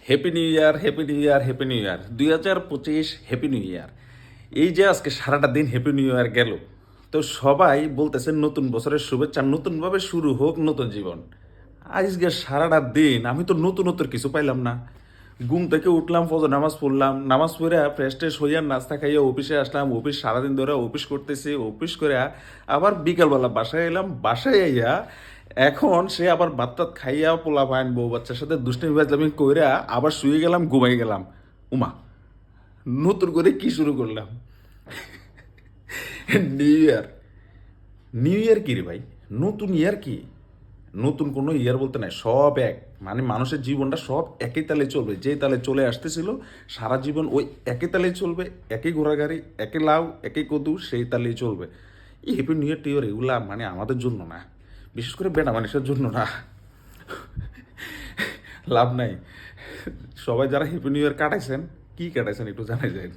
Happy new year, happy new year, happy new year 2025, happy new year. এই যে আজকে সারাটা দিন হ্যাপি নিউ ইয়ার গেল, তো সবাই বলতেছে নতুন বছরের শুভেচ্ছা, নতুনভাবে শুরু হোক নতুন জীবন। আজকে সারাটা দিন আমি তো নতুনত্ব কিছু পাইলাম না। ঘুম থেকে উঠলাম, ফজর নামাজ পড়লাম, নামাজ পড়ে ফ্রেশ ট্রেশ হইয়া নাস্তা খাইয়া অফিসে আসলাম, অফিস সারাদিন ধরে অফিস করতেছি, অফিস করে আবার বিকালবেলা বাসায় এলাম, বাসায় আইয়া এখন সে আবার ভাত টাত খাইয়া পোলা পাইন বউ বাচ্চার সাথে দুষ্টামি বাজলামি কইরা আবার শুয়ে গেলাম, ঘুমাই গেলাম। উমা, নতুন করে কি শুরু করলাম? New year. নিউ ইয়ার কি রে ভাই? নতুন ইয়ার কি? নতুন কোনো ইয়ার বলতে নাই, সব এক। মানে মানুষের জীবনটা সব একই তালে চলবে, যে তালে চলে আসতেছিল সারা জীবন ওই একই তালে চলবে, একই ঘোড়াগাড়ি, একই লাউ, একই কদু, সেই তালেই চলবে। এই হ্যাপি নিউ ইয়ার টিউর এগুলা মানে আমাদের জন্য না, বিশেষ করে বেটা মানুষের জন্য না। লাভ নাই। সবাই যারা হ্যাপি নিউ ইয়ার কাটাইছেন, কি কাটাইছেন একটু জানাই যায়।